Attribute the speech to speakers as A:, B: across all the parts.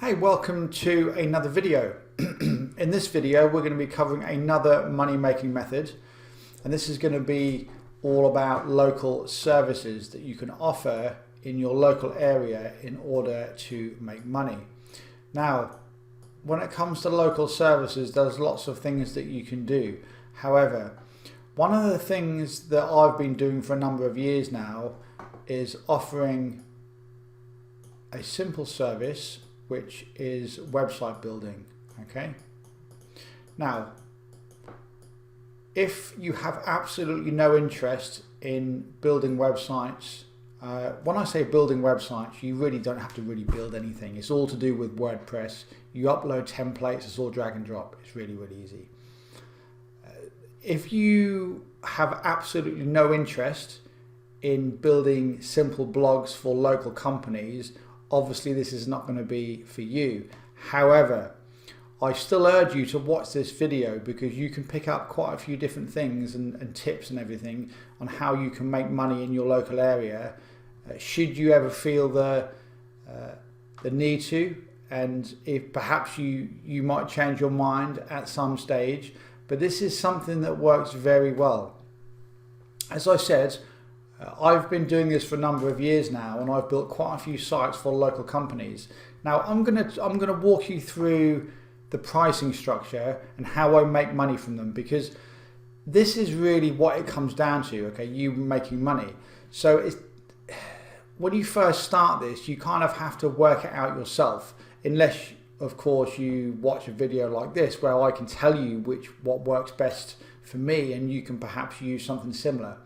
A: Hey, welcome to another video. In this video, we're going to be covering another money-making method, and this is going to be all about local services that you can offer in your local area in order to make money. Now, when it comes to local services, there's lots of things that you can do. However, one of the things that I've been doing for a number of years now is offering a simple service which is website building. Okay, now if you have absolutely no interest in building websites, when I say building websites, you really don't have to build anything. It's all to do with WordPress. You upload templates, it's all drag and drop. It's really easy. If you have absolutely no interest in building simple blogs for local companies, obviously this is not going to be for you. However, I still urge you to watch this video because you can pick up quite a few different things and tips and everything on how you can make money in your local area, should you ever feel the need to, and if perhaps you might change your mind at some stage. But this is something that works very well. As I said, I've been doing this for a number of years now, and I've built quite a few sites for local companies. Now I'm gonna walk you through the pricing structure and how I make money from them, because this is really what it comes down to. Okay, you making money. So when you first start this, you kind of have to work it out yourself, unless of course you watch a video like this where I can tell you what works best for me, and you can perhaps use something similar.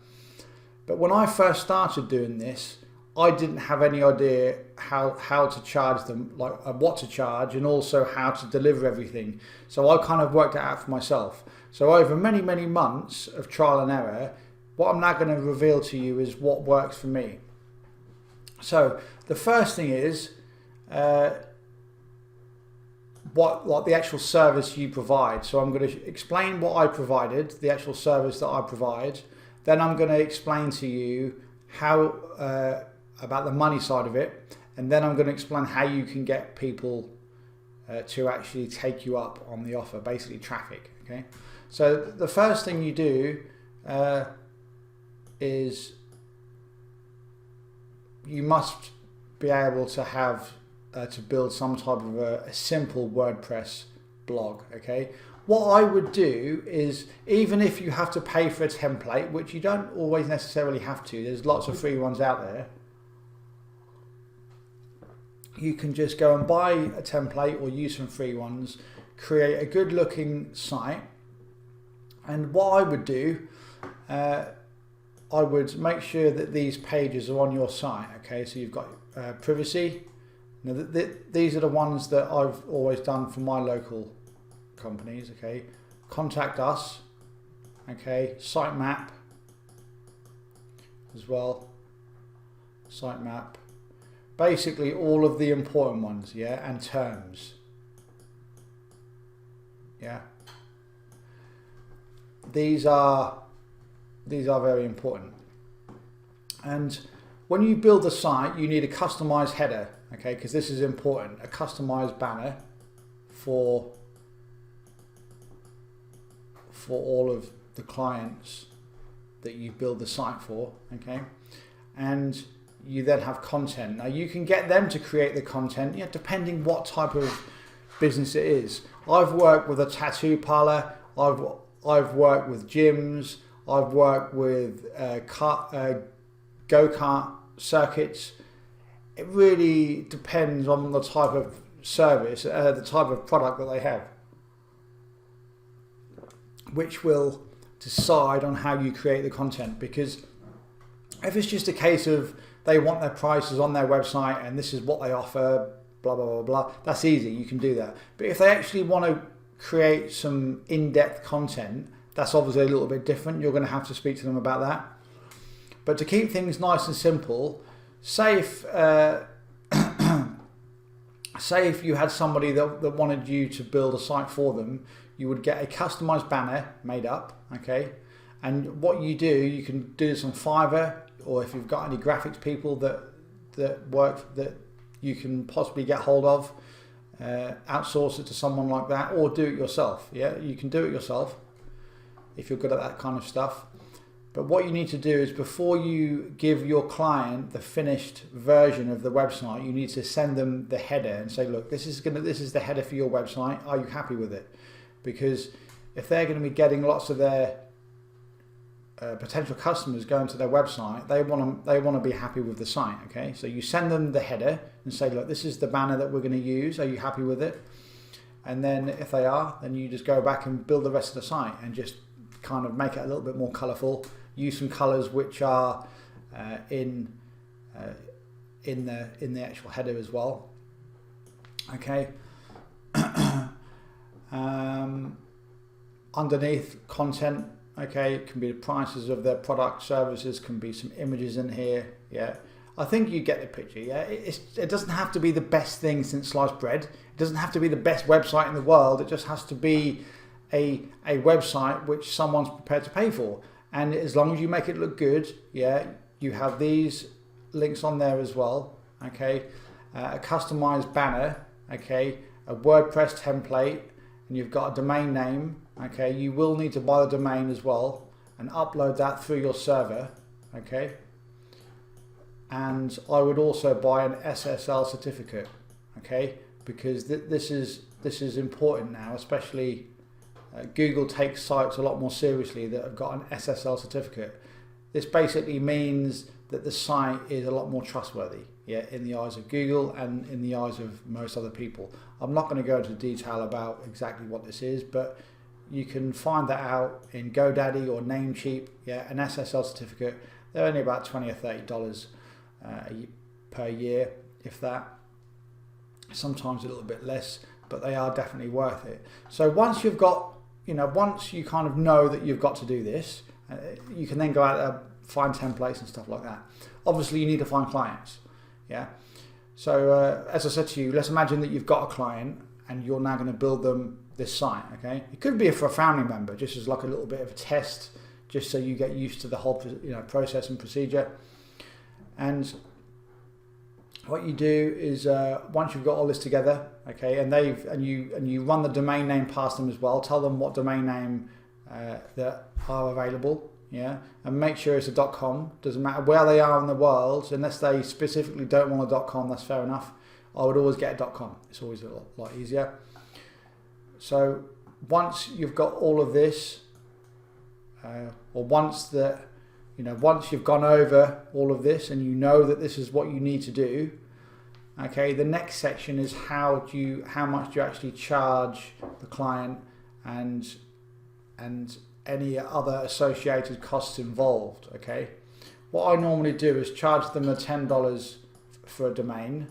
A: But when I first started doing this, I didn't have any idea how to charge them, like what to charge, and also how to deliver everything. So I kind of worked it out for myself. So over many months of trial and error, what I'm now going to reveal to you is what works for me. So the first thing is what the actual service you provide. So I'm going to explain what I provided, the actual service that I provide. Then I'm going to explain to you how about the money side of it, and then I'm going to explain how you can get people to actually take you up on the offer, basically traffic. Okay, so the first thing you do is you must be able to have to build some type of a simple WordPress blog. Okay. What I would do is, even if you have to pay for a template, which you don't always necessarily have to, there's lots of free ones out there, you can just go and buy a template or use some free ones, create a good looking site. And what I would do, I would make sure that these pages are on your site. Okay, so you've got privacy. Now, these are the ones that I've always done for my local companies. Okay, contact us. Okay, sitemap as well, sitemap, basically all of the important ones. Yeah, and terms. Yeah, these are very important. And when you build the site, you need a customized header. Okay, because this is important, a customized banner for all of the clients that you build the site for. Okay, and you then have content. Now you can get them to create the content, depending what type of business it is. I've worked with a tattoo parlor, I've worked with gyms, I've worked with go-kart circuits. It really depends on the type of service, the type of product that they have, which will decide on how you create the content. Because if it's just a case of they want their prices on their website and this is what they offer, blah blah blah, that's easy, you can do that. But if they actually want to create some in-depth content, that's obviously a little bit different. You're going to have to speak to them about that. But to keep things nice and simple, say if you had somebody that wanted you to build a site for them, you would get a customized banner made up. Okay, and what you do, you can do this on Fiverr, or if you've got any graphics people that you can possibly get hold of, outsource it to someone like that, or do it yourself. Yeah, you can do it yourself if you're good at that kind of stuff. But what you need to do is, before you give your client the finished version of the website, you need to send them the header and say, look, this is the header for your website. Are you happy with it? Because if they're going to be getting lots of their potential customers going to their website, they want to be happy with the site. Okay, so you send them the header and say, look, this is the banner that we're going to use. Are you happy with it? And then if they are, then you just go back and build the rest of the site and just kind of make it a little bit more colourful. Use some colours which are in the actual header as well. Okay. Underneath content, okay, it can be the prices of their product, services, can be some images in here. Yeah, I think you get the picture. Yeah, it doesn't have to be the best thing since sliced bread. It doesn't have to be the best website in the world. It just has to be a website which someone's prepared to pay for. And as long as you make it look good, yeah, you have these links on there as well. Okay, a customized banner. Okay, a WordPress template, and you've got a domain name. Okay, you will need to buy the domain as well and upload that through your server. Okay, and I would also buy an SSL certificate. Okay, because this is important now, especially Google takes sites a lot more seriously that have got an SSL certificate. This basically means that the site is a lot more trustworthy, yeah, in the eyes of Google and in the eyes of most other people. I'm not going to go into detail about exactly what this is, but you can find that out in GoDaddy or Namecheap. Yeah, an SSL certificate. They're only about $20 or $30 per year, if that. Sometimes a little bit less, but they are definitely worth it. So once you've got, once you kind of know that you've got to do this, you can then go out there, find templates and stuff like that. Obviously, you need to find clients. Yeah. So as I said to you, let's imagine that you've got a client and you're now going to build them this site. Okay. It could be for a family member, just as like a little bit of a test, just so you get used to the whole process and procedure. And what you do is once you've got all this together, okay, and you run the domain name past them as well. Tell them what domain name that are available, yeah, and make sure it's a .com. Doesn't matter where they are in the world, unless they specifically don't want a .com. That's fair enough. I would always get a .com. It's always a lot easier. So once you've got all of this, or once you've gone over all of this and you know that this is what you need to do, okay, the next section is how much do you actually charge the client and any other associated costs involved. Okay, what I normally do is charge them the $10 for a domain,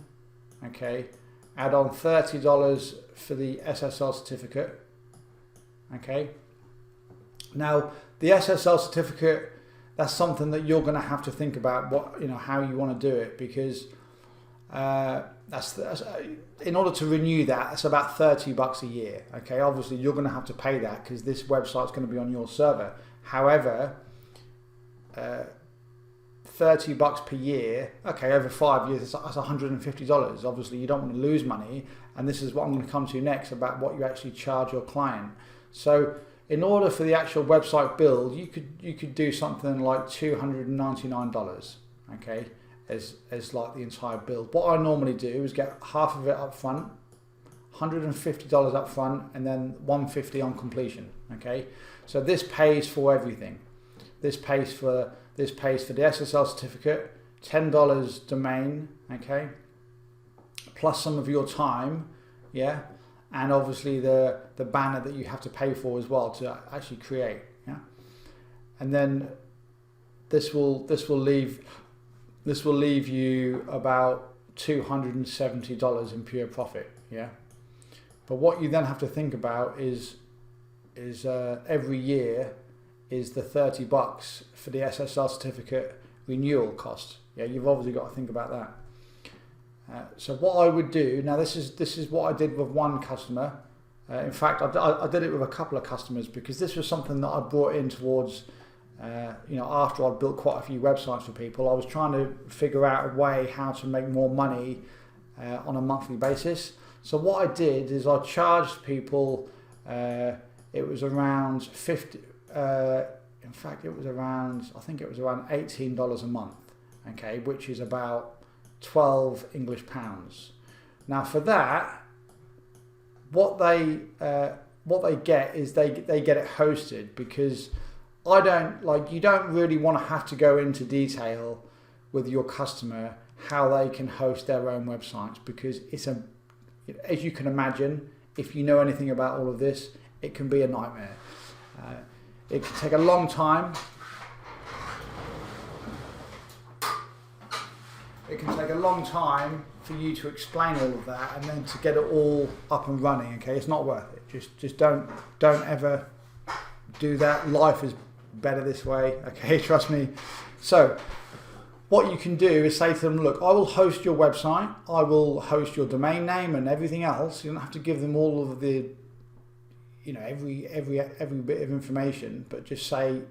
A: okay, add on $30 for the SSL certificate. Okay, now the SSL certificate, that's something that you're going to have to think about how you want to do it, because that's in order to renew that, it's about $30 a year. Okay, obviously you're going to have to pay that because this website's going to be on your server. However, $30 per year, okay, over 5 years, that's $150. Obviously you don't want to lose money, and this is what I'm going to come to next about what you actually charge your client. So in order for the actual website build, you could do something like $299, okay, as like the entire build. What I normally do is get half of it up front, $150 up front, and then $150 on completion. Okay, so this pays for everything. This pays for the SSL certificate, $10 domain, okay, plus some of your time, yeah, and obviously the banner that you have to pay for as well to actually create, yeah, and then this will leave you about $270 in pure profit, yeah. But what you then have to think about is every year is the $30 for the SSL certificate renewal cost. Yeah, you've obviously got to think about that. So what I would do now, this is what I did with one customer. In fact, I did it with a couple of customers, because this was something that I brought in towards. After I'd built quite a few websites for people, I was trying to figure out a way how to make more money on a monthly basis. So what I did is I charged people, it was around 50, in fact it was around, I think it was around $18 a month, okay, which is about 12 English pounds. Now for that, what they get is they get it hosted, because you don't really want to have to go into detail with your customer how they can host their own websites, because as you can imagine, if you know anything about all of this, it can be a nightmare. It can take a long time. It can take a long time for you to explain all of that and then to get it all up and running. Okay, it's not worth it. Just don't ever do that. Life is better this way. Okay, trust me. So what you can do is say to them, look, I will host your website, I will host your domain name and everything else. You don't have to give them all of the, every bit of information, but just say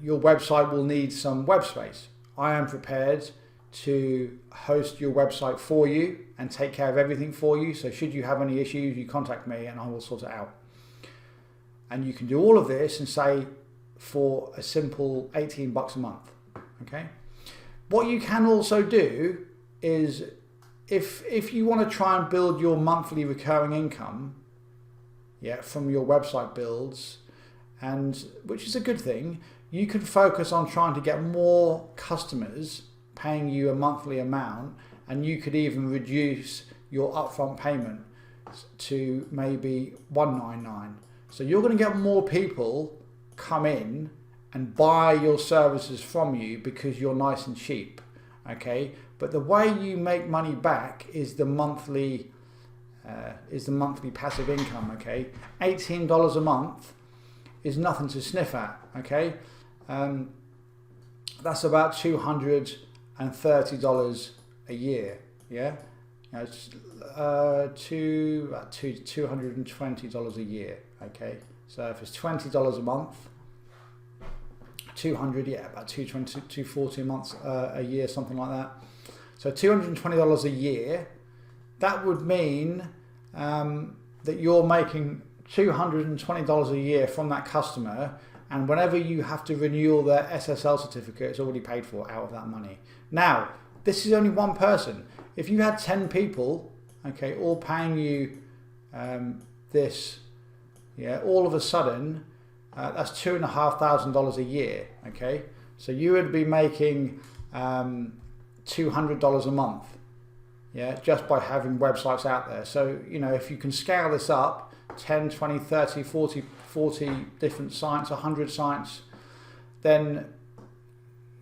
A: your website will need some web space. I am prepared to host your website for you and take care of everything for you. So should you have any issues, you contact me and I will sort it out. And you can do all of this and say for a simple $18 a month. Okay. What you can also do is if you want to try and build your monthly recurring income, from your website builds, and which is a good thing, you can focus on trying to get more customers paying you a monthly amount, and you could even reduce your upfront payment to maybe $199. So you're going to get more people come in and buy your services from you because you're nice and cheap, okay? But the way you make money back is the monthly passive income, okay? $18 a month is nothing to sniff at, okay? That's about $230 a year, yeah? It's $220 a year, okay? So if it's $20 a month, 200, about 220, 240 months a year, something like that. So $220 a year, that would mean that you're making $220 a year from that customer, and whenever you have to renew their SSL certificate, it's already paid for out of that money. Now, this is only one person. If you had 10 people, okay, all paying you this, all of a sudden, that's $2,500 a year, okay? So you would be making $200 a month, just by having websites out there. So, if you can scale this up, 10, 20, 30, 40 different sites, 100 sites, then,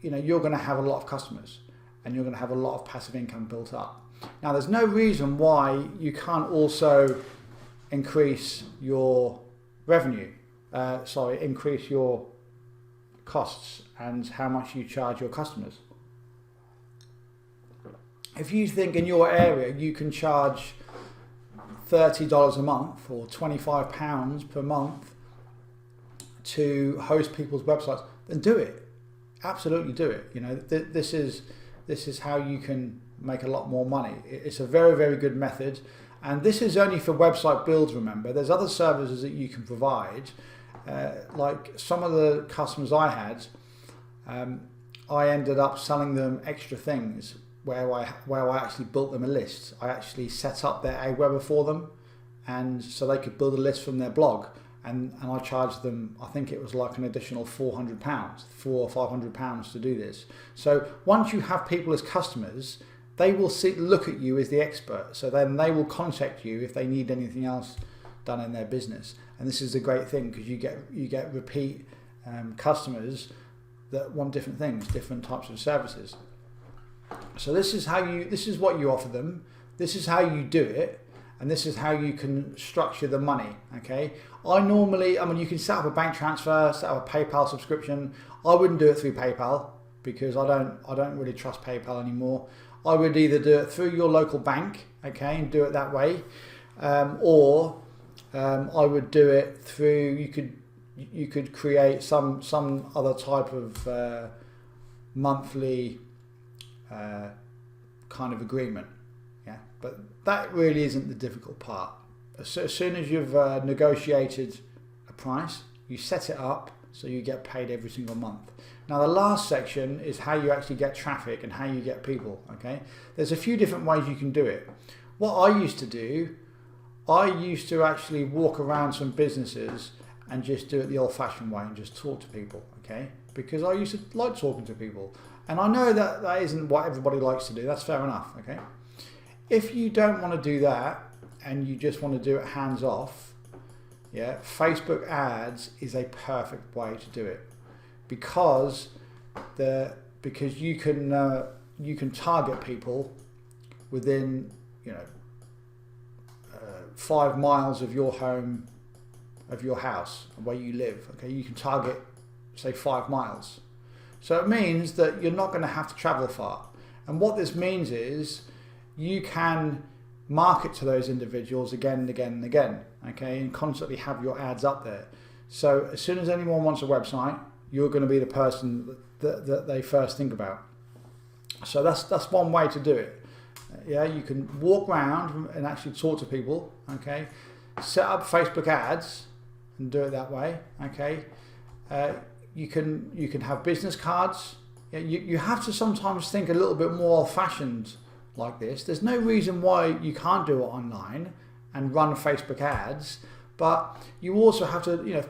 A: you're going to have a lot of customers and you're going to have a lot of passive income built up. Now, there's no reason why you can't also increase your revenue. Increase your costs and how much you charge your customers. If you think in your area you can charge $30 a month or £25 per month to host people's websites, then do it. Absolutely do it. This is how you can make a lot more money. It's a very, very good method, and this is only for website builds. Remember, there's other services that you can provide. Like some of the customers I had, I ended up selling them extra things where I actually built them a list. I actually set up their Aweber for them, and so they could build a list from their blog, and I charged them, I think it was like an additional £400, £400 or £500 to do this. So once you have people as customers, they will look at you as the expert. So then they will contact you if they need anything else done in their business. And this is a great thing, because you get repeat customers that want different things, different types of services. So this is what you offer them. This is how you do it, and this is how you can structure the money. Okay. You can set up a bank transfer, set up a PayPal subscription. I wouldn't do it through PayPal because I don't really trust PayPal anymore. I would either do it through your local bank, okay, and do it that way, or I would do it through, you could create some other type of monthly kind of agreement, But that really isn't the difficult part. As soon as you've negotiated a price, you set it up so you get paid every single month. Now the last section is how you actually get traffic and how you get people, okay? There's a few different ways you can do it. What I used to do, I used to actually walk around some businesses and just do it the old-fashioned way and just talk to people, okay? Because I used to like talking to people. And I know that that isn't what everybody likes to do, that's fair enough, okay? If you don't want to do that and you just want to do it hands off, yeah, Facebook ads is a perfect way to do it because you can target people within 5 miles of your home, of your house, where you live. Okay, you can target, say, 5 miles. So it means that you're not going to have to travel far. And what this means is you can market to those individuals again and again and again, okay, and constantly have your ads up there. So as soon as anyone wants a website, you're going to be the person that they first think about. So that's one way to do it. Yeah, you can walk around and actually talk to people, okay, set up Facebook ads and do it that way, okay. You can have business cards. Yeah, you have to sometimes think a little bit more old-fashioned like this. There's no reason why you can't do it online and run Facebook ads, but you also have to,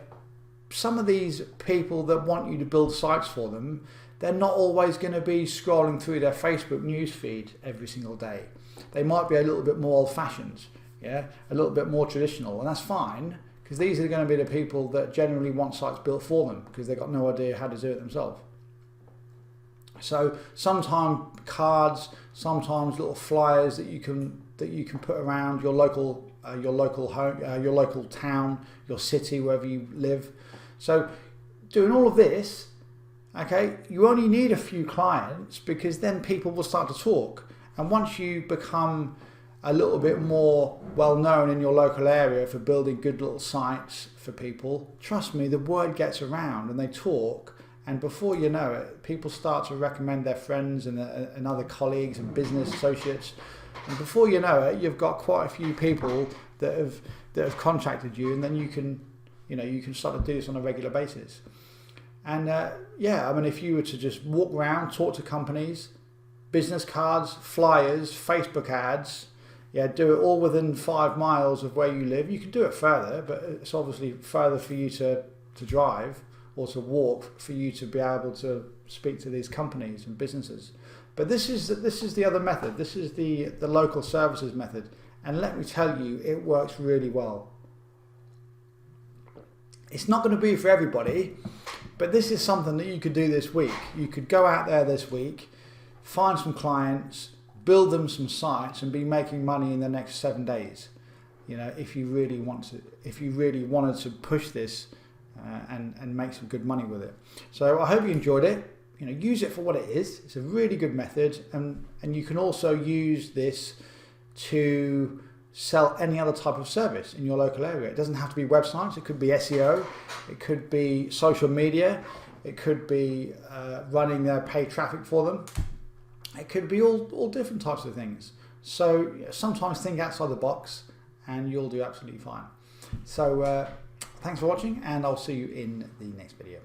A: some of these people that want you to build sites for them, they're not always going to be scrolling through their Facebook newsfeed every single day. They might be a little bit more old-fashioned, yeah, a little bit more traditional, and that's fine, because these are going to be the people that generally want sites built for them because they've got no idea how to do it themselves. So sometimes cards, sometimes little flyers that you can put around your local home, your local town, your city, wherever you live. So doing all of this, okay, you only need a few clients because then people will start to talk. And once you become a little bit more well known in your local area for building good little sites for people, trust me, the word gets around and they talk. And before you know it, people start to recommend their friends and other colleagues and business associates. And before you know it, you've got quite a few people that have contacted you, and then you can start to do this on a regular basis. And yeah, I mean, if you were to just walk around, talk to companies, business cards, flyers, Facebook ads, yeah, do it all within 5 miles of where you live. You can do it further, but it's obviously further for you to drive or to walk for you to be able to speak to these companies and businesses. But this is the other method. This is the local services method. And let me tell you, it works really well. It's not going to be for everybody, but this is something that you could do this week. You could go out there this week, find some clients, build them some sites, and be making money in the next 7 days. If you really wanted to push this and make some good money with it. So I hope you enjoyed it. Use it for what it is. It's a really good method, and you can also use this to sell any other type of service in your local area. It doesn't have to be websites. It could be SEO. It could be social media. It could be running their paid traffic for them. It could be all different types of things. So sometimes think outside the box and you'll do absolutely fine. So thanks for watching, and I'll see you in the next video.